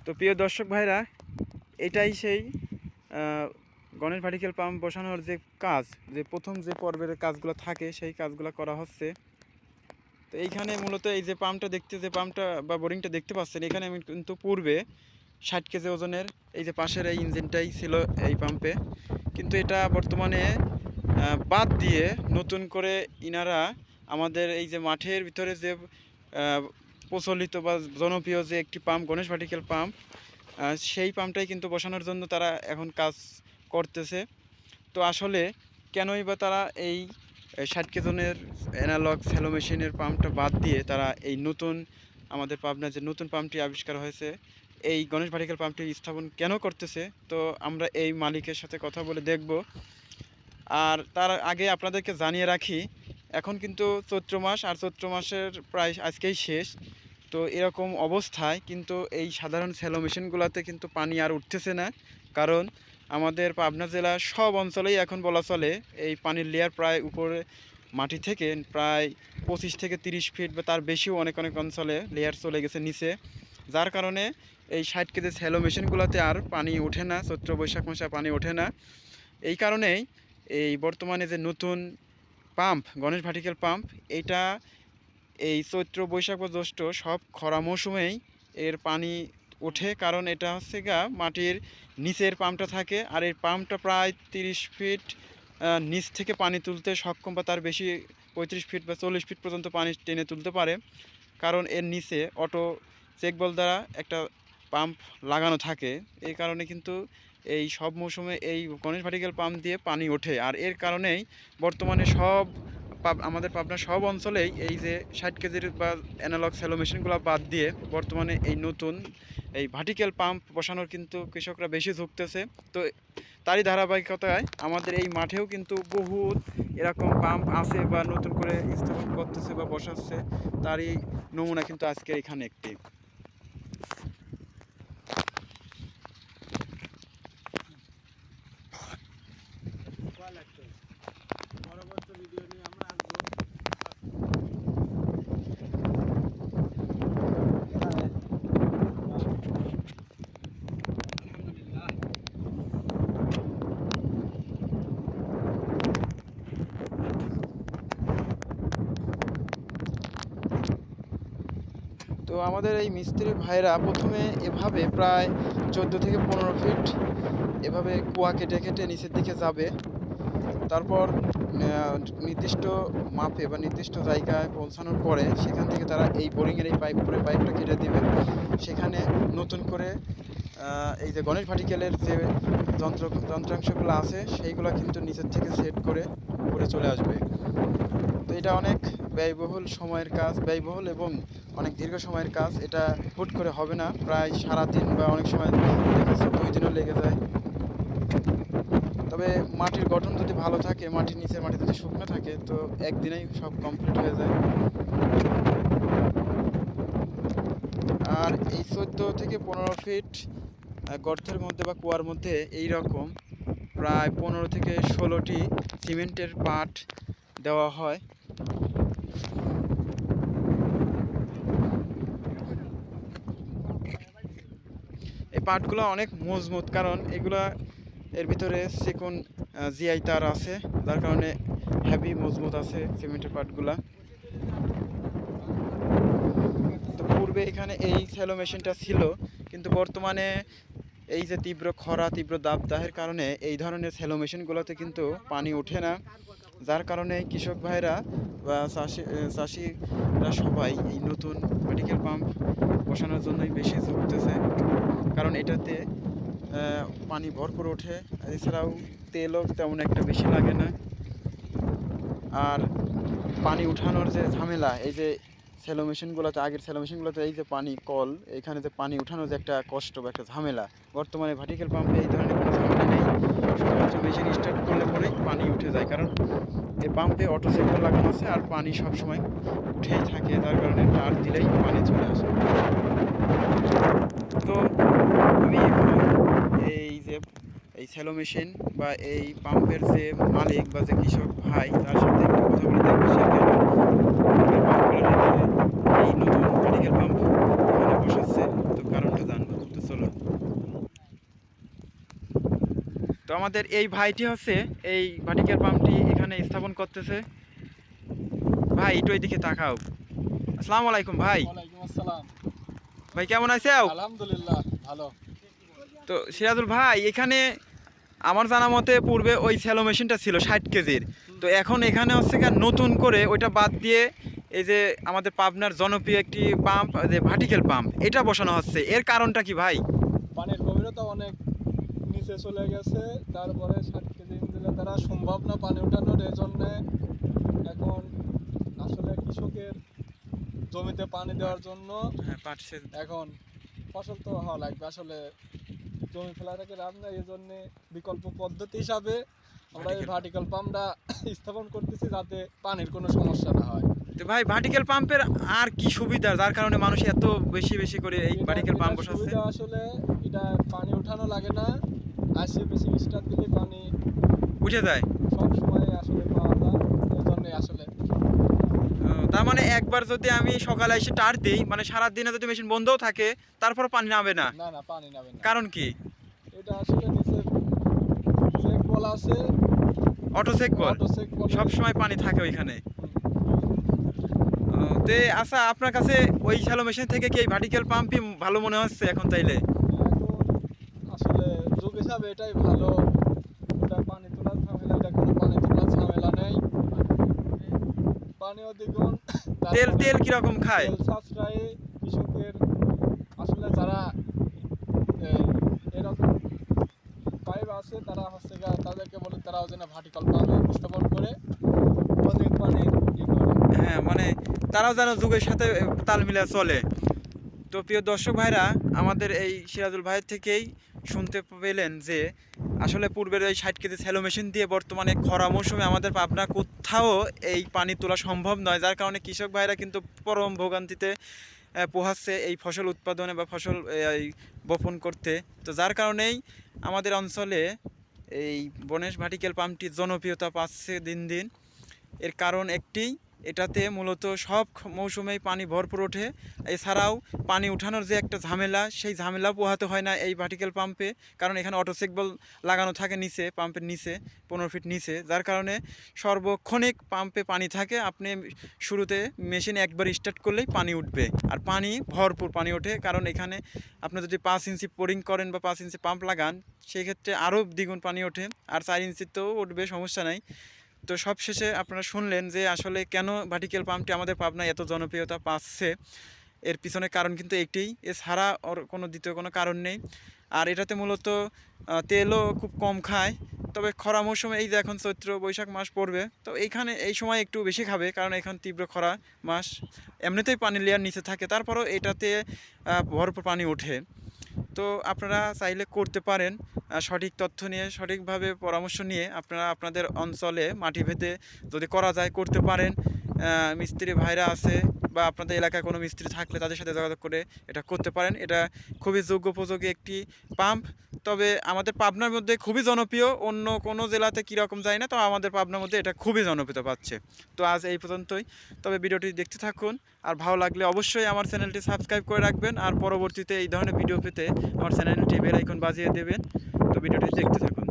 তো প্রিয় দর্শক ভাইরা, এটাই সেই গণেশ ভার্টিক্যাল পাম্প বসানোর যে কাজ, যে প্রথম যে পর্বের কাজগুলো থাকে সেই কাজগুলো করা হচ্ছে। তো এইখানে মূলত এই যে পাম্পটা যে পাম্পটা বা বোরিংটা দেখতে পাচ্ছেন, এখানে আমি কিন্তু পূর্বে 60 কেজি ওজনের এই যে পাশের এই ইঞ্জিনটাই ছিল এই পাম্পে, কিন্তু এটা বর্তমানে বাদ দিয়ে নতুন করে ইনারা আমাদের এই যে মাঠের ভিতরে যে প্রচলিত বা জনপ্রিয় যে একটি পাম্প গণেশ ভার্টিক্যাল পাম্প, সেই পাম্পটাই কিন্তু বসানোর জন্য তারা এখন কাজ করতেছে। তো আসলে কেনই বা তারা এই 60 কেজনের অ্যানালগ স্যালো মেশিনের পাম্পটা বাদ দিয়ে তারা এই নতুন আমাদের পাবনার যে নতুন পাম্পটি আবিষ্কার হয়েছে এই গণেশ ভার্টিক্যাল পাম্পটি স্থাপন কেন করতেছে, তো আমরা এই মালিকের সাথে কথা বলে দেখব। আর তার আগে আপনাদেরকে জানিয়ে রাখি, এখন কিন্তু চৈত্র মাস, আর চৈত্র মাসের প্রায় আজকেই শেষ। তো এরকম অবস্থায় কিন্তু এই সাধারণ স্যালো মেশিনগুলোতে কিন্তু পানি আর উঠতেছে না, কারণ আমাদের পাবনা জেলার সব অঞ্চলেই এখন বলা চলে এই পানির লেয়ার প্রায় উপরে মাটি থেকে প্রায় 25 থেকে 30 ফিট বা তার বেশিও অনেক অনেক অঞ্চলে লেয়ার চলে গেছে নিচে, যার কারণে এই 60 কেজি স্যালো মেশিনগুলোতে আর পানি ওঠে না, চৈত্র বৈশাখ মাসে পানি ওঠে না। এই কারণেই এই বর্তমানে যে নতুন পাম্প গণেশ ভার্টিক্যাল পাম্প, এইটা এই চৈত্র বৈশাখ বা জ্যৈষ্ঠ সব খরা মৌসুমেই এর পানি ওঠে, কারণ এটা হচ্ছে গা মাটির নিচের পাম্পটা থাকে, আর এই পাম্পটা প্রায় 30 ফিট নিচ থেকে পানি তুলতে সক্ষম, বা তার বেশি 35 ফিট বা 40 ফিট পর্যন্ত পানি টেনে তুলতে পারে, কারণ এর নিচে অটো চেকবল দ্বারা একটা পাম্প লাগানো থাকে। এই কারণে কিন্তু এই সব মৌসুমে এই গণেশ ভার্টিক্যাল পাম্প দিয়ে পানি ওঠে, আর এর কারণেই বর্তমানে আমাদের পাবনার সব অঞ্চলেই এই যে 60 কেজির বা অ্যানালগ স্যালো মেশিনগুলো বাদ দিয়ে বর্তমানে এই নতুন এই ভার্টিক্যাল পাম্প বসানোর কিন্তু কৃষকরা বেশি ঝুঁকতেছে। তো তারই ধারাবাহিকতায় আমাদের এই মাঠেও কিন্তু বহুত এরকম পাম্প আছে বা নতুন করে স্থাপন করতেছে বা বসাচ্ছে, তারই নমুনা কিন্তু আজকে এখানে একটি। পরবর্তী ভিডিও নিয়ে আমরা আসবো। তো আমাদের এই মিস্ত্রি ভাইরা প্রথমে এভাবে প্রায় 14 থেকে 15 ফিট এভাবে কুয়া কেটে কেটে নিচের দিকে যাবে, তারপর নির্দিষ্ট মাপে বা নির্দিষ্ট জায়গায় পৌঁছানোর পরে সেখান থেকে তারা এই বোরিংয়ের এই পাইপটা কেটে দেবে, সেখানে নতুন করে এই যে গণেশ ভার্টিক্যালের যে যন্ত্রাংশগুলো আছে সেইগুলো কিন্তু নিচের থেকে সেট করে উপরে চলে আসবে। তো এটা অনেক ব্যয়বহুল এবং অনেক দীর্ঘ সময়ের কাজ। এটা হুট করে হবে না, প্রায় সারাদিন বা অনেক সময় 2 দিনও লেগে যায়। তবে মাটির গঠন যদি ভালো থাকে, নিচের মাটি যদি শুকনো থাকে, তো একদিনেই সব কমপ্লিট হয়ে যায়। আর এই 14 থেকে 15 ফিট গর্তের মধ্যে বা কুয়ার মধ্যে এই রকম প্রায় 15 থেকে 16টি সিমেন্টের পাট দেওয়া হয়। এই পাটগুলো অনেক মজবুত, কারণ এর ভিতরে চিকন জিআই তার আছে, যার কারণে হেভি মজবুত আছে সিমেন্টের পাটগুলা। তো পূর্বে এখানে এই স্যালো মেশিনটা ছিল, কিন্তু বর্তমানে এই যে তীব্র খরা, তীব্র দাবদাহের কারণে এই ধরনের স্যালো মেশিনগুলোতে কিন্তু পানি ওঠে না, যার কারণে কৃষক ভাইরা বা চাষিরা সবাই এই নতুন ভার্টিক্যাল পাম্প বসানোর জন্যই বেশি ঝুঁকতেছে, কারণ এটাতে পানি ভরপুর ওঠে, এছাড়াও তেলও তেমন একটা বেশি লাগে না। আর পানি উঠানোর যে ঝামেলা, এই যে আগের স্যালো মেশিনগুলোতে এই যে পানি কল, এখানে যে পানি উঠানোর যে একটা কষ্ট বা একটা ঝামেলা, বর্তমানে ভার্টিক্যাল পাম্পে এই ধরনের কোনো ঝামেলা নেই। শুধুমাত্র মেশিন স্টার্ট করলে পরেই পানি উঠে যায়, কারণ এই পাম্পে অটো সেক্টর লাগানো আছে, আর পানি সবসময় উঠেই থাকে, যার কারণে টার দিলেই পানি চলে আসে। তো আমি এখন এই স্যালো মেশিন বা এই পাম্পের যে মালিক বা যে কৃষক ভাই, তার সাথে একটু কথা বলে দেখবো সে কেন এই নতুন ভার্টিক্যাল পাম্প এখানে বসাচ্ছে, তো কারণটা জানবো। তো চলো। তো আমাদের এই ভাইটি হচ্ছে এই ভার্টিক্যাল পাম্পটি এখানে স্থাপন করতেছে। ভাই একটু এইদিকে তাকাও। আসসালামু আলাইকুম ভাই। ওয়ালাইকুম আসসালাম। ভাই কেমন আছো? আলহামদুলিল্লাহ ভালো। তো সিরাজুল ভাই, এখানে আমার জানা মতে পূর্বে ওই স্যালো মেশিনটা ছিল 60 কেজির। তো এখন এখানে হচ্ছে কি নতুন করে ওইটা বাদ দিয়ে এই যে আমাদের পাবনার জনপ্রিয় একটি পাম্প, যে ভার্টিক্যাল পাম্প, এটা বসানো হচ্ছে। এর কারণটা কি ভাই? পানির গভীরতা অনেক নিচে চলে গেছে, তারপরে 60 কেজি দিলে তারা সম্ভব না পানি ওঠানোর। এই জন্য এখন আসলে কৃষকের জমিতে পানি দেওয়ার জন্য হ্যাঁ, পাট সেচ। এখন ফসল তো হওয়া লাগবে, আসলে জমি ফেলা থেকে লাভ নাই। এই জন্য বিকল্প পদ্ধতি হিসাবে আমরা এই ভার্টিক্যাল পাম্পটা স্থাপন করতেছি, যাতে পানির কোনো সমস্যা না হয়। তো ভাই, ভার্টিক্যাল পাম্পের আর কি সুবিধা যার কারণে মানুষ এত বেশি বেশি করে এই ভার্টিক্যাল পাম্প বসাচ্ছে? সুবিধা আসলে এটা পানি উঠানো লাগে না, আসে বেশি স্টার দিলে পানি উঠে যায়। সব সময় আসলে পাওয়া যায়। এই জন্যই আসলে তার মানে একবার যদি আমি সকালে এসে টার দিই, মানে সারা দিনে যদি মেশিন বন্ধও থাকে তারপর পানি নামে না, না না পানি নামে না। কারণ কি? এটা আসলে নিচে চেক বলা আছে, অটো চেক বল, অটো চেক বলে। সব সময় পানি থাকে ওইখানে। তে আচ্ছা, আপনার কাছে ওই শ্যালো মেশিন থেকে কি এই ভার্টিক্যাল পাম্পই ভালো মনে হচ্ছে এখন তাইলে? এখন আসলে যুগ হিসাবে এটাই ভালো। এটা পানি তোলার ঝামেলা, এটা কোনো পানি তোলার ঝামেলা নেই। পানিও দ্বিগুণ। তেল তারপরে তেল কিরকম খায়? তেল সাশ্রয়ী কৃষকের। আসলে যারা এই এরকম পাইপ আছে তারা হচ্ছে তাদেরকে বলে তারাও যেন ভার্টিক্যাল পাম্প স্থাপন করে অধিক পানি করে। হ্যাঁ, মানে তারাও যেন যুগের সাথে তাল মিলা চলে। তো প্রিয় দর্শক ভাইরা, আমাদের এই সিরাজুল ভাইয়ের থেকেই শুনতে পেলেন যে আসলে পূর্বের ওই 60 কেজি স্যালো মেশিন দিয়ে বর্তমানে খরা মৌসুমে আমাদের পাবনা কোথাও এই পানি তোলা সম্ভব নয়, যার কারণে কৃষক ভাইরা কিন্তু পরম ভোগান্তিতে পোহাচ্ছে এই ফসল উৎপাদনে বা ফসল এই বপন করতে। তো যার কারণেই আমাদের অঞ্চলে এই বনেশ ভার্টিক্যাল পাম্পটি জনপ্রিয়তা পাচ্ছে দিন দিন। এর কারণ একটি, এটাতে মূলত সব মৌসুমেই পানি ভরপুর ওঠে। এছাড়াও পানি উঠানোর যে একটা ঝামেলা, সেই ঝামেলাও পোহাতে হয় না এই ভার্টিক্যাল পাম্পে, কারণ এখানে অটো চেকবল লাগানো থাকে নিচে, পাম্পের নিচে 15 ফিট নিচে, যার কারণে সর্বক্ষণিক পাম্পে পানি থাকে। আপনি শুরুতে মেশিন একবার স্টার্ট করলেই পানি উঠবে, আর পানি ভরপুর পানি ওঠে। কারণ এখানে আপনি যদি 5 ইঞ্চি পোরিং করেন বা 5 ইঞ্চি পাম্প লাগান, সেই ক্ষেত্রে আরও দ্বিগুণ পানি ওঠে, আর 4 ইঞ্চিতেও উঠবে, সমস্যা নাই। তো সবশেষে আপনারা শুনলেন যে আসলে কেন ভার্টিক্যাল পাম্পটি আমাদের পাবনায় এত জনপ্রিয়তা পাচ্ছে। এর পিছনে কারণ কিন্তু একটিই, এছাড়া ওর কোনো দ্বিতীয় কোনো কারণ নেই। আর এটাতে মূলত তেলও খুব কম খায়। তবে খরা মৌসুমে এই যে এখন চৈত্র বৈশাখ মাস পড়বে, তো এইখানে এই সময় একটু বেশি খাবে, কারণ এখন তীব্র খরা মাস, এমনিতেই পানি লেয়ার নিচে থাকে, তারপরও এটাতে ভরপুর পানি ওঠে। তো আপনারা চাইলে করতে পারেন, সঠিক তথ্য নিয়ে, সঠিকভাবে পরামর্শ নিয়ে আপনারা আপনাদের অঞ্চলে মাটি ভেদে যদি করা যায় করতে পারেন। মিস্ত্রি ভাইরা আছে বা আপনাদের এলাকায় কোনো মিস্ত্রি থাকলে তাদের সাথে যোগাযোগ করে এটা করতে পারেন। এটা খুবই যোগ্যোপযোগী একটি পাম্প। তবে আমাদের পাবনার মধ্যে খুবই জনপ্রিয়, অন্য কোনো জেলাতে কীরকম যায় না, তো আমাদের পাবনার মধ্যে এটা খুবই জনপ্রিয়তা পাচ্ছে। তো আজ এই পর্যন্তই। তবে ভিডিওটি দেখতে থাকুন, আর ভালো লাগলে অবশ্যই আমার চ্যানেলটি সাবস্ক্রাইব করে রাখবেন, আর পরবর্তীতে এই ধরনের ভিডিও পেতে আমার চ্যানেলটি বেল আইকন বাজিয়ে দেবেন। তো ভিডিওটি দেখতে থাকুন।